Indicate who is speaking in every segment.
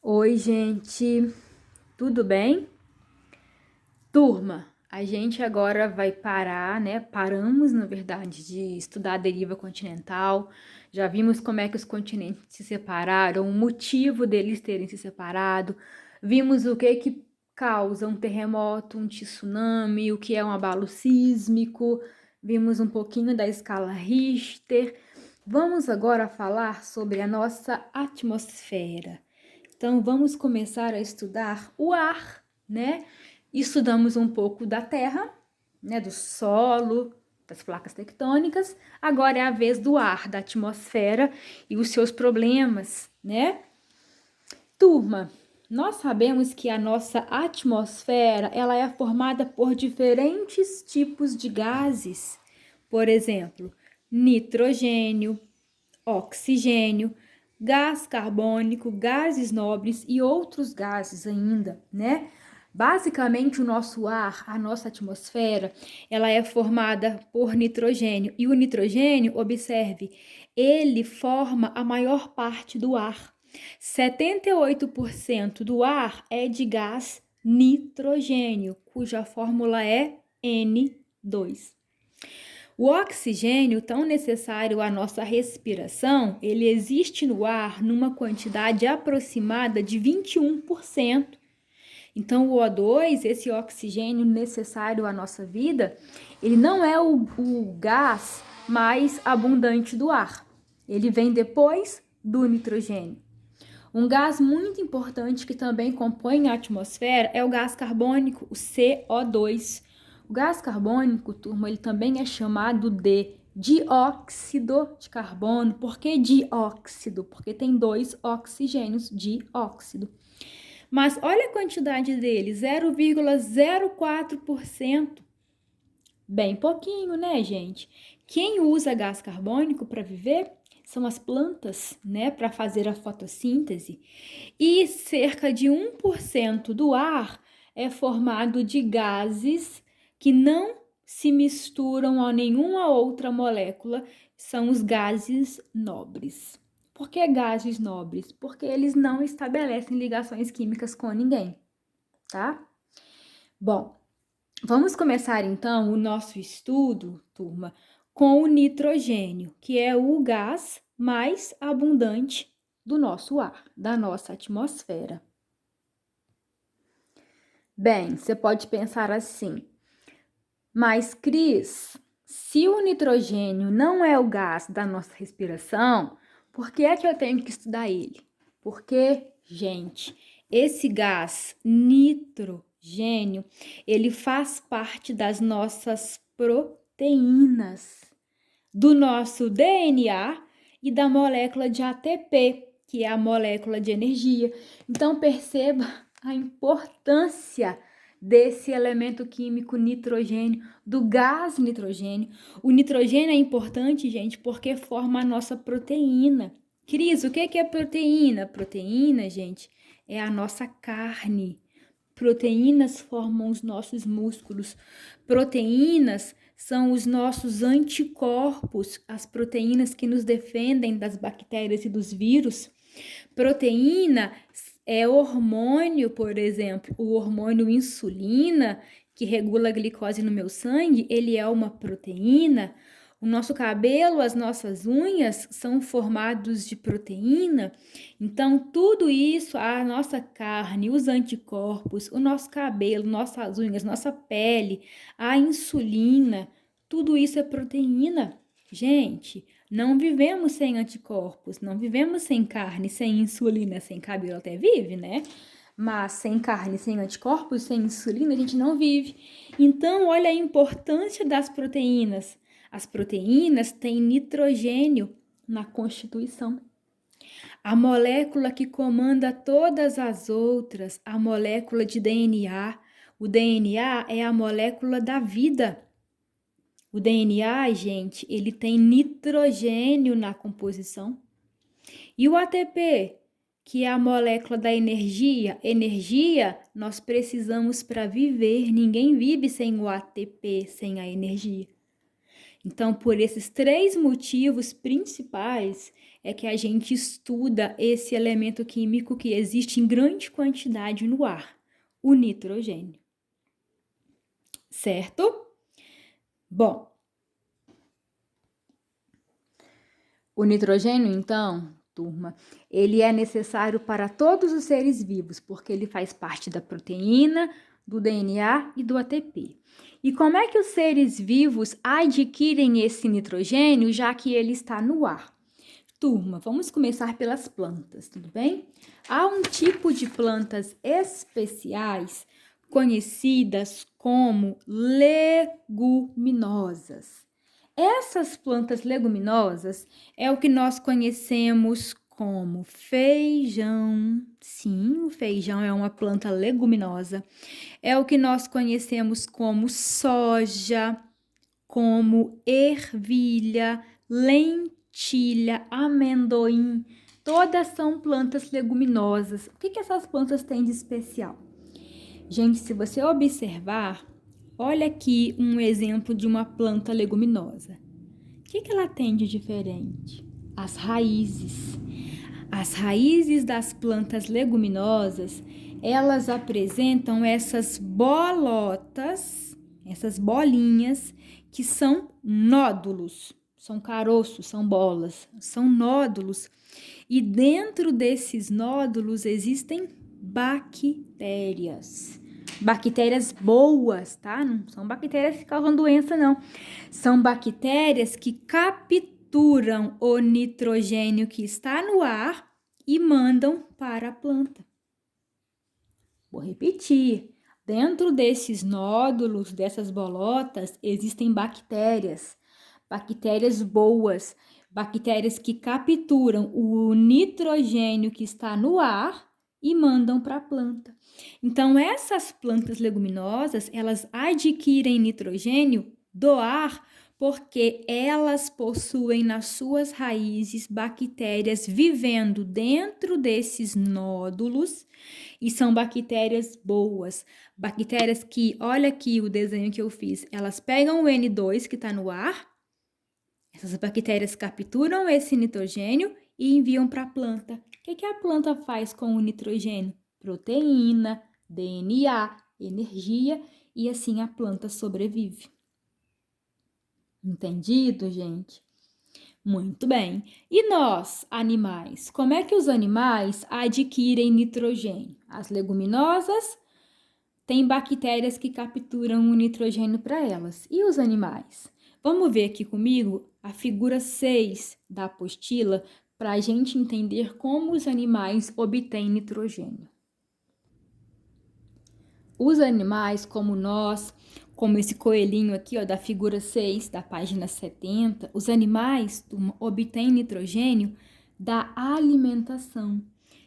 Speaker 1: Oi, gente, tudo bem? Turma, a gente agora vai parar, né? Paramos, na verdade, de estudar a deriva continental. Já vimos como é que os continentes se separaram, o motivo deles terem se separado. Vimos o que que causa um terremoto, um tsunami, o que é um abalo sísmico. Vimos um pouquinho da escala Richter. Vamos agora falar sobre a nossa atmosfera. Então, vamos começar a estudar o ar, né? Estudamos um pouco da Terra, né? Do solo, das placas tectônicas. Agora é a vez do ar, da atmosfera e os seus problemas, né? Turma, nós sabemos que a nossa atmosfera, ela é formada por diferentes tipos de gases. Por exemplo, nitrogênio, oxigênio, gás carbônico, gases nobres e outros gases ainda, né? Basicamente, o nosso ar, a nossa atmosfera, ela é formada por nitrogênio. E o nitrogênio, observe, ele forma a maior parte do ar. 78% do ar é de gás nitrogênio, cuja fórmula é N2. O oxigênio, tão necessário à nossa respiração, ele existe no ar numa quantidade aproximada de 21%. Então, o O2, esse oxigênio necessário à nossa vida, ele não é o gás mais abundante do ar. Ele vem depois do nitrogênio. Um gás muito importante que também compõe a atmosfera é o gás carbônico, o CO2. O gás carbônico, turma, ele também é chamado de dióxido de carbono. Por que dióxido? Porque tem 2 oxigênios, dióxido. Mas olha a quantidade dele, 0,04%. Bem pouquinho, né, gente? Quem usa gás carbônico para viver são as plantas, né, para fazer a fotossíntese. E cerca de 1% do ar é formado de gases que não se misturam a nenhuma outra molécula, são os gases nobres. Por que gases nobres? Porque eles não estabelecem ligações químicas com ninguém, tá? Bom, vamos começar então o nosso estudo, turma, com o nitrogênio, que é o gás mais abundante do nosso ar, da nossa atmosfera. Bem, você pode pensar assim, mas Cris, se o nitrogênio não é o gás da nossa respiração, por que é que eu tenho que estudar ele? Porque, gente, esse gás nitrogênio, ele faz parte das nossas proteínas, do nosso DNA e da molécula de ATP, que é a molécula de energia. Então, perceba a importância desse elemento químico nitrogênio, do gás nitrogênio. O nitrogênio é importante, gente, porque forma a nossa proteína. Cris, o que é proteína? Proteína, gente, é a nossa carne. Proteínas formam os nossos músculos. Proteínas são os nossos anticorpos, as proteínas que nos defendem das bactérias e dos vírus. Proteína é hormônio, por exemplo, o hormônio insulina, que regula a glicose no meu sangue, ele é uma proteína. O nosso cabelo, as nossas unhas são formados de proteína. Então, tudo isso, a nossa carne, os anticorpos, o nosso cabelo, nossas unhas, nossa pele, a insulina, tudo isso é proteína. Gente, não vivemos sem anticorpos, não vivemos sem carne, sem insulina, sem cabelo até vive, né? Mas sem carne, sem anticorpos, sem insulina, a gente não vive. Então, olha a importância das proteínas. As proteínas têm nitrogênio na constituição. A molécula que comanda todas as outras, a molécula de DNA. O DNA é a molécula da vida. O DNA, gente, ele tem nitrogênio na composição. E o ATP, que é a molécula da energia. Energia nós precisamos para viver. Ninguém vive sem o ATP, sem a energia. Então, por esses 3 motivos principais, é que a gente estuda esse elemento químico que existe em grande quantidade no ar, o nitrogênio. Certo? Bom, o nitrogênio, então, turma, ele é necessário para todos os seres vivos, porque ele faz parte da proteína, do DNA e do ATP. E como é que os seres vivos adquirem esse nitrogênio, já que ele está no ar? Turma, vamos começar pelas plantas, tudo bem? Há um tipo de plantas especiais conhecidas como leguminosas. Essas plantas leguminosas é o que nós conhecemos como feijão. Sim, o feijão é uma planta leguminosa. É o que nós conhecemos como soja, como ervilha, lentilha, amendoim. Todas são plantas leguminosas. O que essas plantas têm de especial? Gente, se você observar, olha aqui um exemplo de uma planta leguminosa. O que ela tem de diferente? As raízes. As raízes das plantas leguminosas, elas apresentam essas bolotas, essas bolinhas, que são nódulos. São caroços, são bolas, são nódulos. E dentro desses nódulos existem bactérias. Bactérias boas, tá? Não são bactérias que causam doença, não. São bactérias que capturam o nitrogênio que está no ar e mandam para a planta. Vou repetir. Dentro desses nódulos, dessas bolotas, existem bactérias. Bactérias boas. Bactérias que capturam o nitrogênio que está no ar e mandam para a planta. Então, essas plantas leguminosas, elas adquirem nitrogênio do ar porque elas possuem nas suas raízes bactérias vivendo dentro desses nódulos e são bactérias boas. Bactérias que, olha aqui o desenho que eu fiz, elas pegam o N2 que está no ar, essas bactérias capturam esse nitrogênio e enviam para a planta. O que a planta faz com o nitrogênio? Proteína, DNA, energia, e assim a planta sobrevive. Entendido, gente? Muito bem. E nós, animais? Como é que os animais adquirem nitrogênio? As leguminosas têm bactérias que capturam o nitrogênio para elas. E os animais? Vamos ver aqui comigo a figura 6 da apostila para a gente entender como os animais obtêm nitrogênio. Os animais, como nós, como esse coelhinho aqui, ó, da figura 6, da página 70, os animais obtêm nitrogênio da alimentação.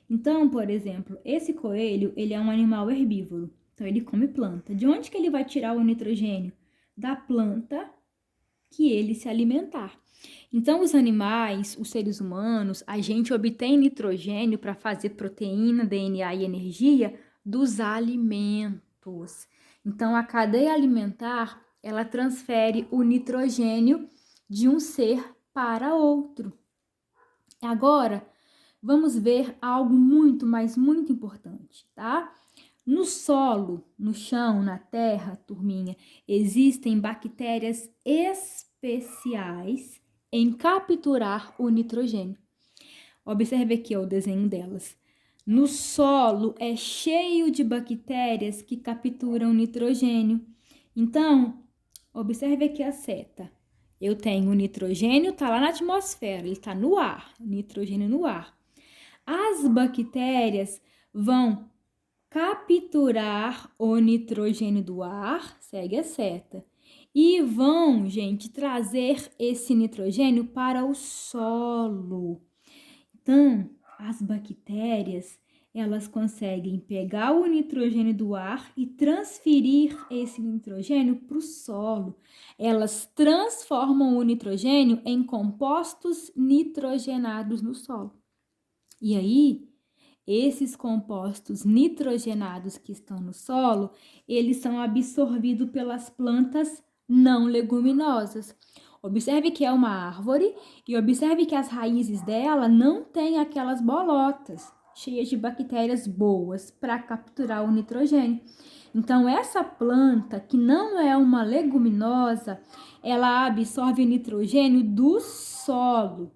Speaker 1: Então, por exemplo, esse coelho, ele é um animal herbívoro, então ele come planta. De onde que ele vai tirar o nitrogênio? Da planta que ele se alimentar. Então, os animais, os seres humanos, a gente obtém nitrogênio para fazer proteína, DNA e energia dos alimentos. Então, a cadeia alimentar, ela transfere o nitrogênio de um ser para outro. Agora, vamos ver algo muito, mas muito importante, tá? No solo, no chão, na terra, turminha, existem bactérias especiais em capturar o nitrogênio. Observe aqui ó, o desenho delas. No solo é cheio de bactérias que capturam nitrogênio. Então, observe aqui a seta. Eu tenho o nitrogênio, tá lá na atmosfera, ele tá no ar, nitrogênio no ar. As bactérias vão capturar o nitrogênio do ar, segue a seta, e vão, gente, trazer esse nitrogênio para o solo. Então, as bactérias, elas conseguem pegar o nitrogênio do ar e transferir esse nitrogênio para o solo. Elas transformam o nitrogênio em compostos nitrogenados no solo. E aí, esses compostos nitrogenados que estão no solo, eles são absorvidos pelas plantas não leguminosas. Observe que é uma árvore e observe que as raízes dela não têm aquelas bolotas cheias de bactérias boas para capturar o nitrogênio. Então, essa planta, que não é uma leguminosa, ela absorve o nitrogênio do solo.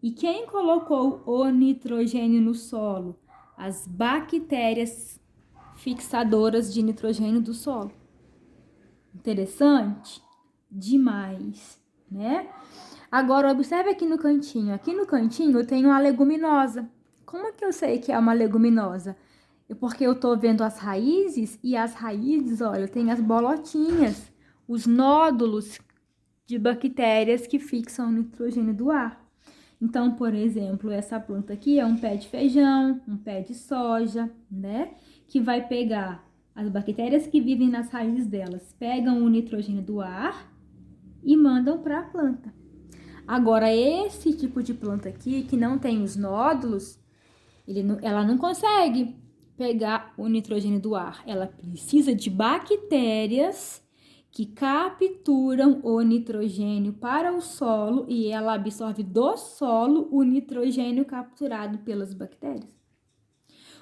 Speaker 1: E quem colocou o nitrogênio no solo? As bactérias fixadoras de nitrogênio do solo. Interessante? Demais, né? Agora, observe aqui no cantinho. Aqui no cantinho eu tenho uma leguminosa. Como é que eu sei que é uma leguminosa? Porque eu tô vendo as raízes e as raízes, olha, tem as bolotinhas, os nódulos de bactérias que fixam o nitrogênio do ar. Então, por exemplo, essa planta aqui é um pé de feijão, um pé de soja, né? Que vai pegar as bactérias que vivem nas raízes delas, pegam o nitrogênio do ar e mandam para a planta. Agora, esse tipo de planta aqui, que não tem os nódulos, ela não consegue pegar o nitrogênio do ar. Ela precisa de bactérias que capturam o nitrogênio para o solo e ela absorve do solo o nitrogênio capturado pelas bactérias.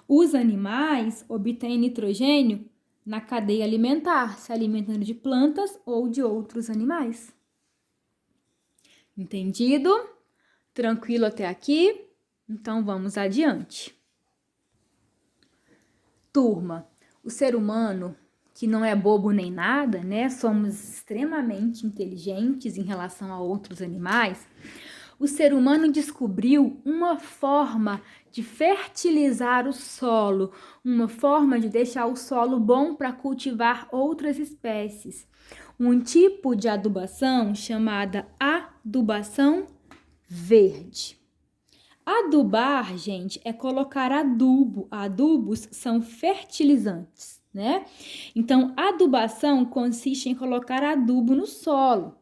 Speaker 1: Os animais obtêm nitrogênio na cadeia alimentar, se alimentando de plantas ou de outros animais. Entendido? Tranquilo até aqui? Então vamos adiante. Turma, o ser humano, que não é bobo nem nada, né? Somos extremamente inteligentes em relação a outros animais. O ser humano descobriu uma forma de fertilizar o solo, uma forma de deixar o solo bom para cultivar outras espécies. Um tipo de adubação chamada adubação verde. Adubar, gente, é colocar adubo. Adubos são fertilizantes, né? Então, adubação consiste em colocar adubo no solo.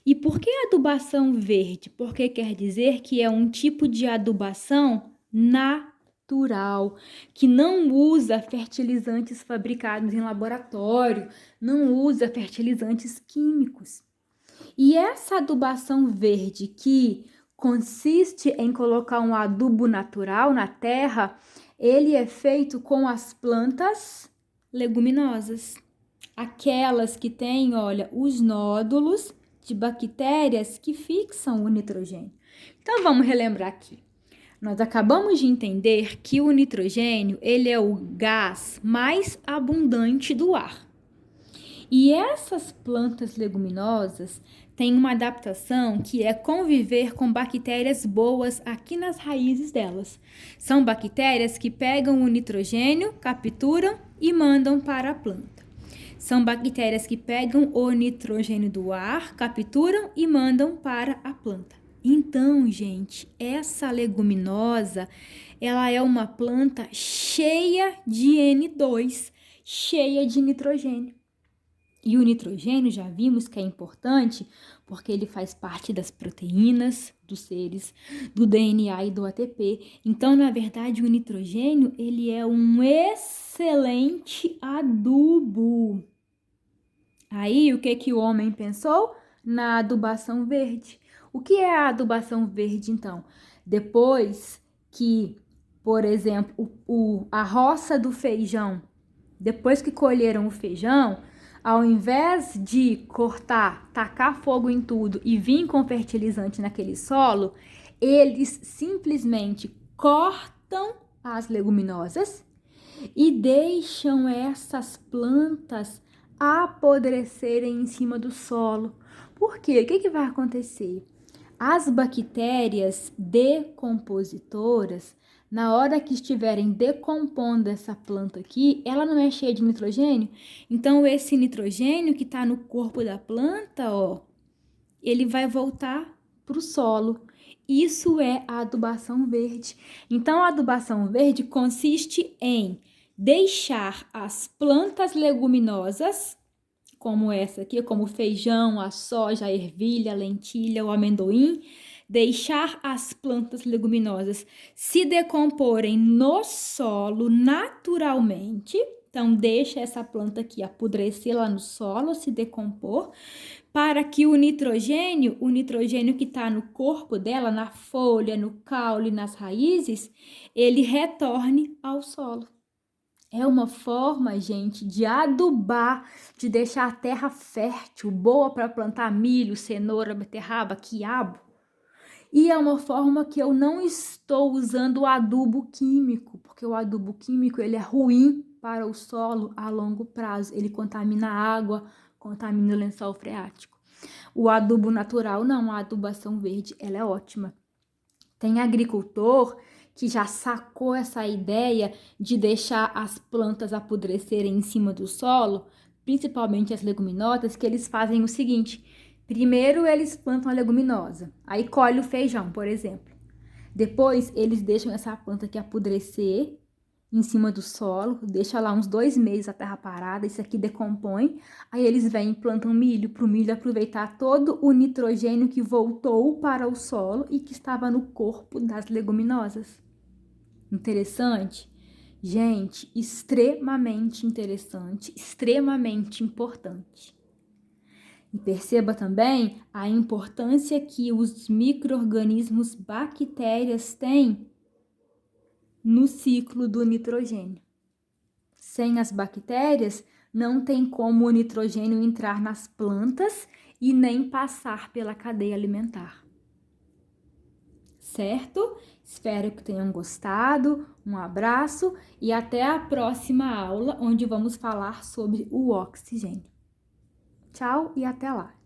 Speaker 1: E por que adubação verde? Porque quer dizer que é um tipo de adubação natural, que não usa fertilizantes fabricados em laboratório, não usa fertilizantes químicos. E essa adubação verde que consiste em colocar um adubo natural na terra, ele é feito com as plantas leguminosas. Aquelas que têm, olha, os nódulos de bactérias que fixam o nitrogênio. Então, vamos relembrar aqui. Nós acabamos de entender que o nitrogênio, ele é o gás mais abundante do ar. E essas plantas leguminosas têm uma adaptação que é conviver com bactérias boas aqui nas raízes delas. São bactérias que pegam o nitrogênio, capturam e mandam para a planta. São bactérias que pegam o nitrogênio do ar, capturam e mandam para a planta. Então, gente, essa leguminosa, ela é uma planta cheia de N2, cheia de nitrogênio. E o nitrogênio, já vimos que é importante porque ele faz parte das proteínas dos seres, do DNA e do ATP. Então, na verdade, o nitrogênio, ele é um excelente adubo. Aí, o que o homem pensou? Na adubação verde. O que é a adubação verde, então? Depois que, por exemplo, a roça do feijão, depois que colheram o feijão, ao invés de cortar, tacar fogo em tudo e vir com fertilizante naquele solo, eles simplesmente cortam as leguminosas e deixam essas plantas apodrecerem em cima do solo. Por quê? O que vai acontecer? As bactérias decompositoras, na hora que estiverem decompondo essa planta aqui, ela não é cheia de nitrogênio? Então, esse nitrogênio que está no corpo da planta, ó, ele vai voltar para o solo. Isso é a adubação verde. Então, a adubação verde consiste em deixar as plantas leguminosas, como essa aqui, como o feijão, a soja, a ervilha, a lentilha, o amendoim, deixar as plantas leguminosas se decomporem no solo naturalmente. Então, deixa essa planta aqui apodrecer lá no solo, se decompor, para que o nitrogênio que está no corpo dela, na folha, no caule, nas raízes, ele retorne ao solo. É uma forma, gente, de adubar, de deixar a terra fértil, boa para plantar milho, cenoura, beterraba, quiabo. E é uma forma que eu não estou usando o adubo químico, porque o adubo químico ele é ruim para o solo a longo prazo. Ele contamina a água, contamina o lençol freático. O adubo natural não, a adubação verde, ela é ótima. Tem agricultor que já sacou essa ideia de deixar as plantas apodrecerem em cima do solo, principalmente as leguminosas, que eles fazem o seguinte: primeiro eles plantam a leguminosa, aí colhe o feijão, por exemplo. Depois eles deixam essa planta aqui apodrecer em cima do solo, deixa lá uns 2 meses a terra parada, isso aqui decompõe, aí eles vêm e plantam milho, para o milho aproveitar todo o nitrogênio que voltou para o solo e que estava no corpo das leguminosas. Interessante? Gente, extremamente interessante, extremamente importante. E perceba também a importância que os micro-organismos bactérias têm no ciclo do nitrogênio. Sem as bactérias, não tem como o nitrogênio entrar nas plantas e nem passar pela cadeia alimentar. Certo? Espero que tenham gostado. Um abraço e até a próxima aula, onde vamos falar sobre o oxigênio. Tchau e até lá!